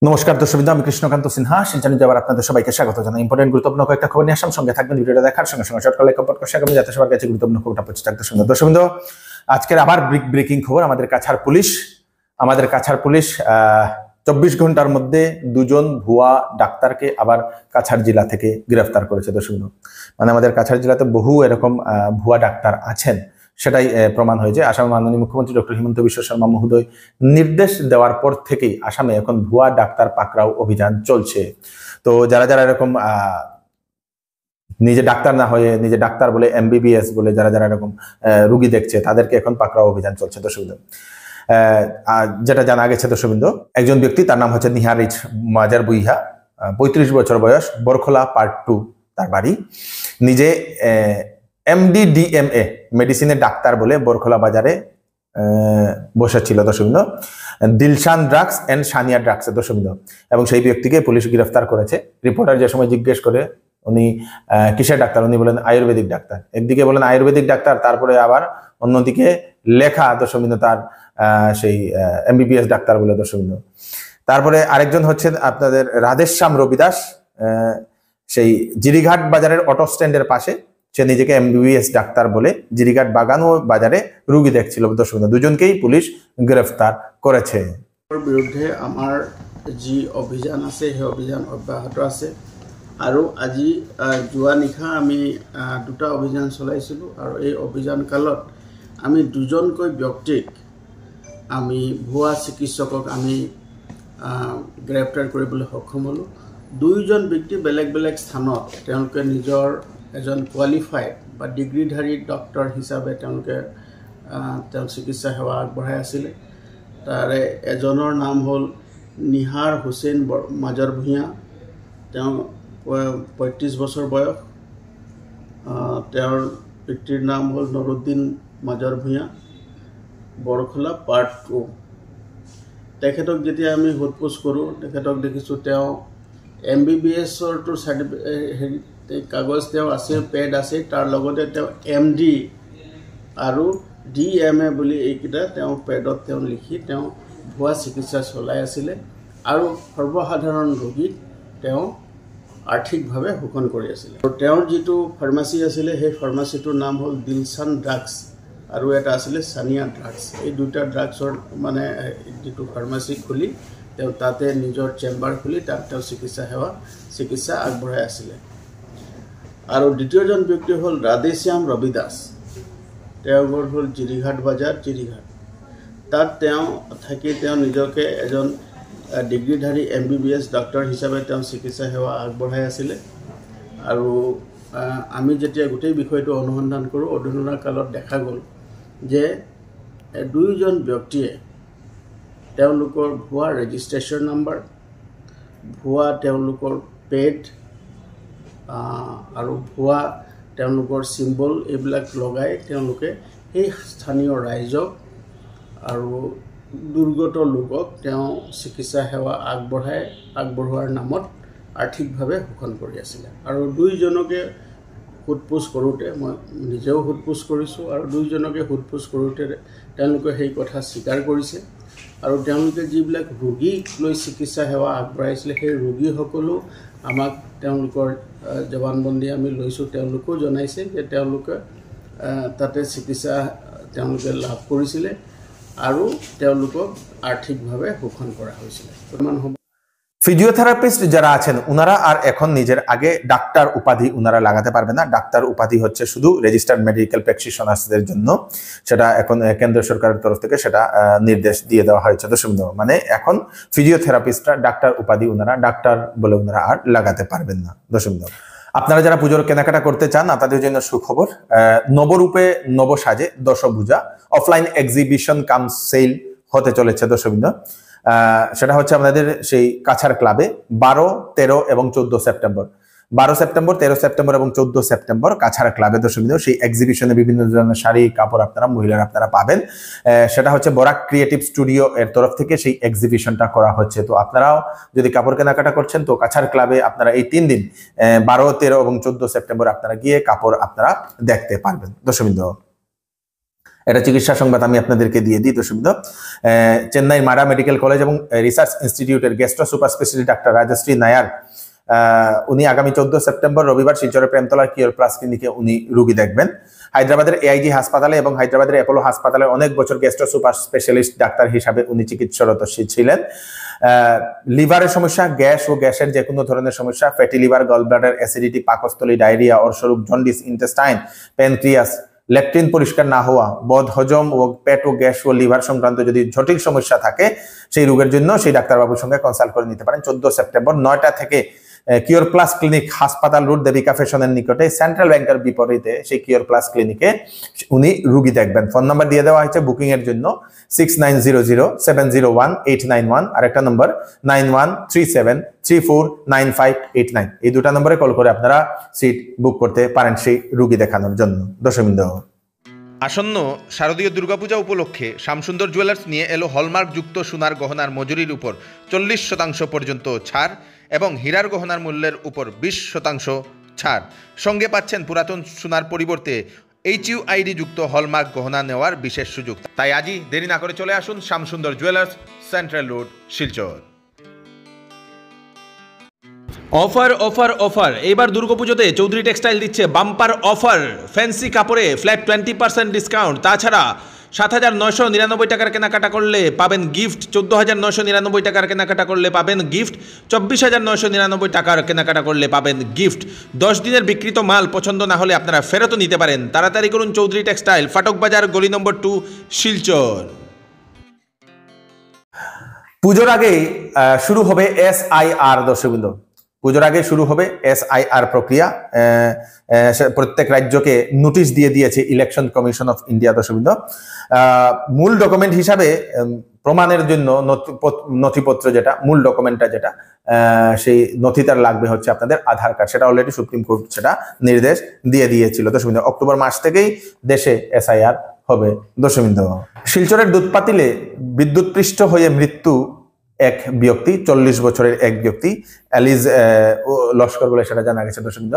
নমস্কার দর্শকবৃন্দ, আমি কৃষ্ণকান্ত সিনহা চ্যানেলে আবার আপনাদের সবাইকে স্বাগত জানাই। ইম্পর্টেন্ট গুরুত্বপূর্ণ কয়েকটা খবর নিয়ে আসাম, সঙ্গে থাকবেন। ভিডিওটা দেখার সঙ্গে সঙ্গে শর্ট করে কমেন্ট করে শেয়ার যাতে সবার কাছে গুরুত্বপূর্ণ খবরটা পৌঁছে থাকতে সুন্দর। দর্শকবৃন্দ, আজকের আবার ব্রেকিং খবর। আমাদের কাছাড় পুলিশ 24 ঘন্টার মধ্যে দুজন ভুয়া ডাক্তারকে আবার কাছাড় জেলা থেকে গ্রেফতার করেছে। দর্শকবৃন্দ, মানে আমাদের কাছাড় জেলাতে বহু এরকম ভুয়া ডাক্তার আছেন, সেটাই প্রমাণ হয়েছে। আসামের মাননীয় মুখ্যমন্ত্রী ডক্টর হিমন্ত বিশ্ব শর্মা মহোদয় নির্দেশ দেওয়ার পর থেকেই আসামে এখন ভুয়া ডাক্তার পাকড়াও অভিযান চলছে। তো যারা যারা এরকম নিজে ডাক্তার না হয়ে নিজে ডাক্তার বলে MBBS বলে যারা যারা এরকম রুগী দেখছে, তাদেরকে এখন পাকড়াও অভিযান চলছে। দর্শকবৃন্দ, যেটা জানা গেছে দর্শকবৃন্দ, একজন ব্যক্তি, তার নাম হচ্ছে নিহারিচ মাজার বুইহা, 35 বছর বয়স, বরখোলা পার্ট 2 তার বাড়ি। নিজে MD DMA মেডিসিনের ডাক্তার বলে বরখোলা বাজারে বসেছিল দর্শকবৃন্দ, দিলশান ড্রাগস এন্ড সানিয়া ড্রাগসের। দর্শকবৃন্দ, এবং সেই ব্যক্তিকে পুলিশ গ্রেফতার করেছে। রিপোর্টার যে সময় জিজ্ঞেস করে উনি কিসের ডাক্তার, উনি বলেন আয়ুর্বেদিক ডাক্তার। একদিকে বলেন আয়ুর্বেদিক ডাক্তার, তারপরে আবার অন্যদিকে লেখা দর্শকবৃন্দ তার সেই MBBS ডাক্তার বলে। দর্শকবৃন্দ, তারপরে আরেকজন হচ্ছেন আপনাদের রাধেশ্যাম রবিদাস, সেই জিরিঘাট বাজারের অটো স্ট্যান্ডের পাশে। সে নিজেকে MBBS ডাক্তার বলে জিরিঘাট বাগান ও বাজারে রুগী দেখছিল। দর্শকবৃন্দ, দুজনকেই পুলিশ গ্রেফতার করেছে। বিরুদ্ধে আমাৰ যি অভিযান আছে সেই অভিযান অব্যাহত আছে। আৰু আজি যোৱা নিশা আমি দুটা অভিযান চলাইছিলোঁ, আৰু এই অভিযান কালত আমি দুজনকৈ ব্যক্তিক আমি ভুৱা চিকিৎসকক আমি গ্ৰেপ্তাৰ কৰিবলৈ সক্ষম হ'লোঁ। দুইজন ব্যক্তি বেলেগ বেলেগ স্থানত তেওঁলোকে নিজৰ এজন কোৱালিফাইড বা ডিগ্ৰীধাৰী ডক্টৰ হিচাপে তেওঁলোকে চিকিৎসা সেৱা আগবঢ়াই আছিলে। তাৰে এজনৰ নাম হ'ল নিহাৰ হুছেইন মাজাৰ ভূঞা, তেওঁ 35 বছৰ বয়স। তেওঁৰ পিতৃৰ নাম হ'ল নৰুদ্দিন মাজাৰ ভূঞা, বৰখোলা পাৰ্ট 2। তেখেতক যেতিয়া আমি সোধপোছ কৰোঁ, তেখেতক দেখিছোঁ তেওঁ MBBSৰটো কাগজ তেওঁ আছে, পেড আছে, তাৰ লগতে তেওঁ MD আৰু DMA বুলি এইকেইটা তেওঁ পেডত তেওঁ লিখি তেওঁ ভুৱা চিকিৎসা চলাই আছিলে। আৰু সৰ্বসাধাৰণ ৰোগীক তেওঁ আৰ্থিকভাৱে শোষণ কৰি আছিলে। আৰু তেওঁৰ যিটো ফাৰ্মাচী আছিলে, সেই ফাৰ্মাচীটোৰ নাম হ'ল দিলশান ড্ৰাগছ, আৰু এটা আছিলে সানিয়া ড্ৰাগছ। এই দুটা ড্ৰাগছৰ মানে যিটো ফাৰ্মাচী খুলি তেওঁ তাতে নিজৰ চেম্বাৰ খুলি তাত তেওঁ চিকিৎসা আগবঢ়াই আছিলে। আৰু দ্বিতীয়জন ব্যক্তি হ'ল ৰাধেশ্যাম ৰবিদাস, তেওঁৰ ঘৰ হ'ল জিৰিঘাট বাজাৰ, জিৰিঘাট। তাত তেওঁ থাকি তেওঁ নিজকে এজন ডিগ্ৰীধাৰী MBBS ডক্টৰ হিচাপে তেওঁ চিকিৎসা সেৱা আগবঢ়াই আছিলে। আৰু আমি যেতিয়া গোটেই বিষয়টো অনুসন্ধান কৰোঁ, অনুসন্ধান কালত দেখা গ'ল যে দুইজন ব্যক্তিয়ে তেওঁলোকৰ ভুৱা ৰেজিষ্ট্ৰেশ্যন নাম্বাৰ, ভুৱা তেওঁলোকৰ পেড আৰু ভুৱা তেওঁলোকৰ চিম্বল এইবিলাক লগাই তেওঁলোকে সেই স্থানীয় ৰাইজক আৰু দুৰ্গত লোকক তেওঁ চিকিৎসা সেৱা আগবঢ়োৱাৰ নামত আৰ্থিকভাৱে শোষণ কৰি আছিলে। আৰু দুইজনকে সোধপোছ কৰোঁতে, মই নিজেও সোধপোছ কৰিছোঁ, আৰু দুইজনকে সোধপোছ কৰোঁতে তেওঁলোকে সেই কথা স্বীকাৰ কৰিছে। আৰু তেওঁলোকে যিবিলাক ৰোগীক লৈ চিকিৎসা সেৱা আগবঢ়াইছিলে, সেই ৰোগীসকলো আমাক তেওঁলোকৰ জবানবন্দী আমি লৈছোঁ, তেওঁলোকেও জনাইছে যে তেওঁলোকে তাতে চিকিৎসা তেওঁলোকে লাভ কৰিছিলে আৰু তেওঁলোকক আৰ্থিকভাৱে শোষণ কৰা হৈছিলে। ফিজিওথেরাপিস্ট যারা আছেন ওনারা আর এখন নিজের আগে ডাক্তার উপাধি ওনারা লাগাতে পারবে না। ডাক্তার উপাধি হচ্ছে শুধু রেজিস্টার্ড মেডিকেল প্র্যাকটিশনার্সদের জন্য। সেটা এখন কেন্দ্র সরকারের তরফ থেকে সেটা নির্দেশ দিয়ে দেওয়া হয়েছে। দর্শকবৃন্দ, মানে এখন ফিজিওথেরাপিস্টরা ডাক্তার উপাধি ওনারা ডাক্তার বলে ওনারা আর লাগাতে পারবেন না। দর্শকবৃন্দ, আপনারা যারা পুজোর কেনাকাটা করতে চান, তাদের জন্য সুখবর। নবরূপে নবসাজে দশভূজা অফলাইন এক্সিবিশন কাম সেল হতে চলেছে। দর্শকবৃন্দ, সেটা হচ্ছে আমাদের সেই কাছাড় ক্লাবে 12, 13 এবং 14 সেপ্টেম্বর। 12 সেপ্টেম্বর, 13 সেপ্টেম্বর এবং 14 সেপ্টেম্বর কাছাড় ক্লাবে দর্শকবৃন্দ সেই এক্সিবিশনে বিভিন্ন ধরনের শাড়ি, কাপড় আপনারা মহিলারা আপনারা পাবেন। সেটা হচ্ছে বরাক ক্রিয়েটিভ স্টুডিও এর তরফ থেকে সেই এক্সিবিশনটা করা হচ্ছে। তো আপনারাও যদি কাপড় কেনাকাটা করছেন, তো কাছাড় ক্লাবে আপনারা এই 3 দিন 12, 13 এবং 14 সেপ্টেম্বর আপনারা গিয়ে কাপড় আপনারা দেখতে পারবেন। দর্শকবৃন্দ, এটা চিকিৎসা সংবাদ আমি আপনাদেরকে দিয়ে দিই দর্শকবৃন্দ। চেন্নাই মাডা মেডিকেল কলেজ এবং রিসার্চ ইনস্টিটিউটের গ্যাস্ট্রো সুপার স্পেশালিস্ট ডাক্তার রাজশ্রী নায়ার উনি আগামী 14 সেপ্টেম্বর রবিবার শিলচরের প্রেমতলার কিওর প্লাস ক্লিনিকে উনি রোগী দেখবেন। হায়দ্রাবাদের এআইজি হাসপাতালে এবং হায়দ্রাবাদের অ্যাপোলো হাসপাতালে অনেক বছর গ্যাস্ট্রো সুপার স্পেশালিস্ট ডাক্তার হিসাবে উনি চিকিৎসারত ছিলেন। লিভারের সমস্যা, গ্যাস ও গ্যাসের যে কোনো ধরনের সমস্যা, fatty liver, gall bladder, acidity, পাকস্থলী, ডায়রিয়া, অর্শরোগ, জন্ডিস, ইন্টেস্টাইন, প্যানক্রিয়াস, ল্যাকটিন পরিষ্কার না হওয়া, বদ হজম ও পেট ও গ্যাস ও লিভার সংক্রান্ত যদি জটিল সমস্যা থাকে সেই রোগের জন্য সেই ডাক্তারবাবুর সঙ্গে কনসাল্ট করে নিতে পারেন। 14 সেপ্টেম্বর 9টা থেকে কিওর প্লাস ক্লিনিক, হাসপাতাল রোড, দেবিকা ফ্যাশনের নিকটে, সেন্ট্রাল ব্যাংকের বিপরীতে সেই কিওর প্লাস ক্লিনিকে উনি রোগী দেখবেন। ফোন নাম্বার দিয়ে দেওয়া হয়েছে বুকিং এর জন্য 6900701891, আর একটা নম্বর 9137349589। এই দুটা নম্বরে কল করে আপনারা সিট বুক করতে পারেন সেই রোগী দেখানোর জন্য। দর্শকবৃন্দ, আসন্ন শারদীয় দুর্গাপূজা উপলক্ষে শ্যামসুন্দর জুয়েলার্স নিয়ে এলো হলমার্ক যুক্ত সোনার গহনার মজুরির উপর 40% পর্যন্ত ছাড় এবং হীরার গহনার মূল্যের উপর 20% ছাড়। সঙ্গে পাচ্ছেন পুরাতন সোনার পরিবর্তে HUID যুক্ত হলমার্ক গহনা নেওয়ার বিশেষ সুযোগ। তাই আজই দেরি না করে চলে আসুন Shyamsundar jewellers, central road, Silchar. Offer offer offer, এবার দুর্গাপুজোতে চৌধুরী টেক্সটাইল দিচ্ছে বাম্পার অফার। ফ্যান্সি কাপড়ে ফ্ল্যাট 20% ডিসকাউন্ট। তাছাড়া 7,999 টাকার কেনাকাটা করলে পাবেন গিফট, 14,999 টাকার কেনাকাটা করলে পাবেন গিফট, 24,999 টাকার কেনাকাটা করলে পাবেন গিফট। 10 দিনের বিক্রিত মাল পছন্দ না হলে আপনারা ফেরতও নিতে পারেন। তাড়াতাড়ি করুন, চৌধুরী টেক্সটাইল, ফাটক বাজার, গলি নম্বর 2, শিলচর। পুজোর আগে শুরু হবে SIR। দর্শকবৃন্দ, পুজোর আগে শুরু হবে SIR প্রক্রিয়া। প্রত্যেক রাজ্যকে নোটিশ দিয়ে দিয়েছে ইলেকশন কমিশন অফ ইন্ডিয়া। দর্শকবৃন্দ, মূল ডকুমেন্ট হিসাবে প্রমাণের জন্য নথিপত্র যেটা, মূল ডকুমেন্টটা যেটা, সেই নথিটার লাগবে হচ্ছে আপনাদের আধার কার্ড। সেটা অলরেডি সুপ্রিম কোর্ট সেটা নির্দেশ দিয়ে দিয়েছিল। দর্শকবৃন্দ, অক্টোবর মাস থেকেই দেশে SIR হবে। দর্শকবৃন্দ, শিলচরের দুধপাতিলে বিদ্যুৎপৃষ্ট হয়ে মৃত্যু এক ব্যক্তি, 40 বছরের এক ব্যক্তি, অ্যালিজ লস্কর বলে সেটা জানা গেছে। দর্শকবৃন্দ,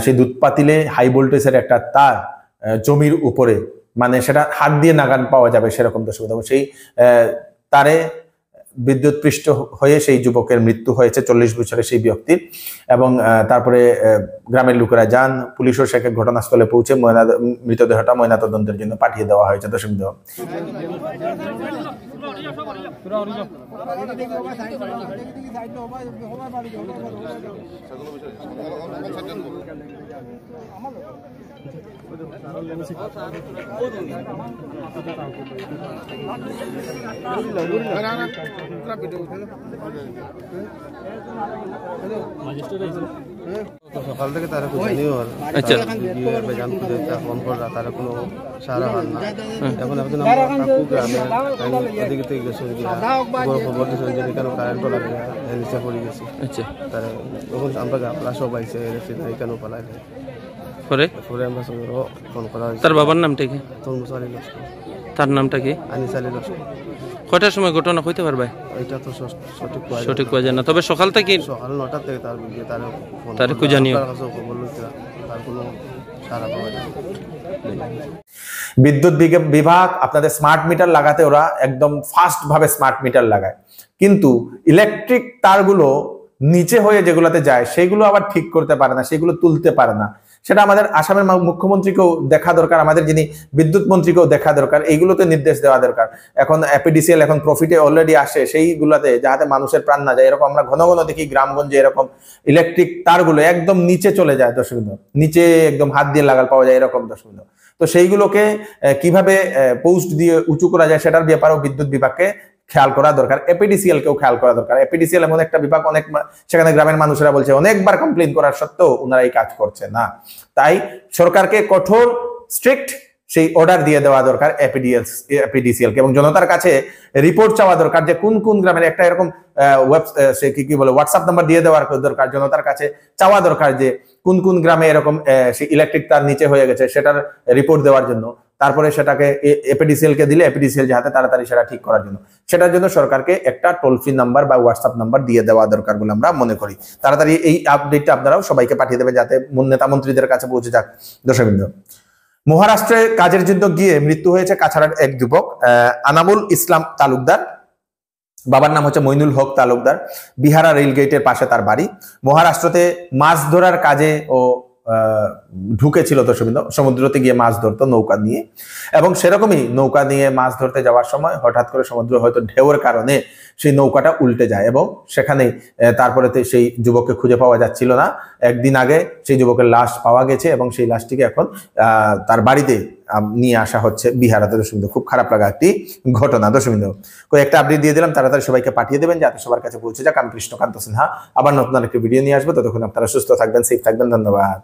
সেই দুধপাতিলে হাই ভোল্টেজের একটা তার জমির উপরে, মানে সেটা হাত দিয়ে নাগান পাওয়া যাবে সেরকম। দর্শকবৃন্দ, সেই তারে বিদ্যুৎপৃষ্ট হয়ে সেই যুবকের মৃত্যু হয়েছে, 40 বছরের সেই ব্যক্তির। এবং তারপরে গ্রামের লোকেরা যান, পুলিশও সেকে ঘটনাস্থলে পৌঁছে মৃতদেহটা ময়নাতদন্তের জন্য পাঠিয়ে দেওয়া হয়েছে। দর্শকবৃন্দ, সকাল থেকে তারা খুঁজেনিও আর আচ্ছা বেজান খুঁজে ফোন করা, তারা কোনো সারা হয় না। এখন একজন আমরা কাকু গ্রামে ওদিকে থেকে গেছে, খবর দিয়েছে যে এখানে কারেন্টও লাগে, নিচে পড়ে গেছে। আচ্ছা, তারা তখন আমরা গ্রামলা সব আইসে এখানেও পালাই পরে পরে আমরা ফোন করা হয়েছে। তার বাবার নামটা কি? তরমুজ আলী লস্কর। তার নামটা কি? আনিস আলী লস্কর। কয়টার সময় ঘটনা হইতে পারবে? এটা তো সঠিক কোয়া যায় না, তবে সকাল থেকে সকাল 9টা থেকে তার খুঁজানিও খবর লইতে তার কোনো সারা পাওয়া যায়। বিদ্যুৎ বিভাগ আপনাদের স্মার্ট মিটার লাগাতে ওরা একদম ফাস্ট ভাবে স্মার্ট মিটার লাগায়, কিন্তু ইলেকট্রিক তারগুলো নিচে হয়ে যেগুলোতে যায় সেগুলো আবার ঠিক করতে পারে না, সেগুলো তুলতে পারে না। সেটা আমাদের আসামের মুখ্যমন্ত্রীকেও দেখা দরকার, আমাদের যিনি বিদ্যুৎ মন্ত্রীকেও দেখা দরকার, এইগুলোতে নির্দেশ দেওয়া দরকার। এখন APDCL এখন প্রফিটে অলরেডি আসে, সেইগুলোতে যাতে মানুষের প্রাণ না যায়। এরকম আমরা ঘন ঘন দেখি গ্রামগঞ্জে এরকম ইলেকট্রিক তারগুলো একদম নিচে চলে যায়। দর্শকবৃন্দ, নিচে একদম হাত দিয়ে লাগাল পাওয়া যায় এরকম। দর্শকবৃন্দ, তো সেইগুলোকে কিভাবে পোস্ট দিয়ে উঁচু করা যায় সেটার ব্যাপারেও বিদ্যুৎ বিভাগকে খেয়াল করা দরকার, APDCL কেও খেয়াল করা দরকার। APDCL এমন একটা বিভাগ, অনেক সেখানে গ্রামের মানুষেরা বলছে অনেকবার কমপ্লেন করার সত্ত্বেও ওনারা এই কাজ করছে না। তাই সরকারকে কঠোর স্ট্রিক্ট সেই অর্ডার দিয়ে দেওয়া দরকার APDCL কে, এবং জনতার কাছে রিপোর্ট চাওয়া দরকার যে কোন কোন গ্রামের একটা এরকম কি বলে হোয়াটসঅ্যাপ নাম্বার দিয়ে দেওয়ার দরকার, জনতার কাছে চাওয়া দরকার যে কোন কোন গ্রামে এরকম সেই ইলেকট্রিক তার নিচে হয়ে গেছে সেটার রিপোর্ট দেওয়ার জন্য। তারপরে সেটাকে APDCL কে দিলে APDCL যাতে তাড়াতাড়ি সেটা ঠিক করার জন্য, সেটার জন্য সরকারকে একটা টোল ফ্রি নাম্বার বা হোয়াটসঅ্যাপ নাম্বার দিয়ে দেওয়া দরকার বলে আমরা মনে করি। তাড়াতাড়ি এই আপডেটটা আপনারাও সবাইকে পাঠিয়ে দেবেন যাতে নেতা মন্ত্রীদের কাছে পৌঁছে যাক। দর্শকবৃন্দ, মহারাষ্ট্রে কাজের জন্য গিয়ে মৃত্যু হয়েছে কাছাড়ার এক যুবক আনামুল ইসলাম তালুকদার। বাবার নাম হচ্ছে মইনুল হক তালুকদার। বিহারা রেল গেটের পাশে তার বাড়ি। মহারাষ্ট্রতে মাছ ধরার কাজে ও ঢুকেছিল দর্শকবৃন্দ, সমুদ্রতে গিয়ে মাছ ধরতো নৌকা নিয়ে, এবং সেরকমই নৌকা নিয়ে মাছ ধরতে যাওয়ার সময় হঠাৎ করে সমুদ্র হয়তো ঢেউয়ের কারণে সেই নৌকাটা উল্টে যায় এবং সেখানেই তারপরে সেই যুবককে খুঁজে পাওয়া যাচ্ছিল না। একদিন আগে সেই যুবকের লাশ পাওয়া গেছে এবং সেই লাশটিকে এখন তার বাড়িতে নিয়ে আসা হচ্ছে বিহারাতে। দর্শকবৃন্দ, খুব খারাপ লাগা একটি ঘটনা। দর্শকবৃন্দ, কয়েকটা আপডেট দিয়ে দিলাম, তাড়াতাড়ি সবাইকে পাঠিয়ে দেবেন যাতে সবার কাছে পৌঁছে যাক। আমি কৃষ্ণকান্ত সিনহা আবার নতুন আরেকটি ভিডিও নিয়ে আসবো। ততক্ষণ আপনারা সুস্থ থাকবেন, সেফ থাকবেন। ধন্যবাদ।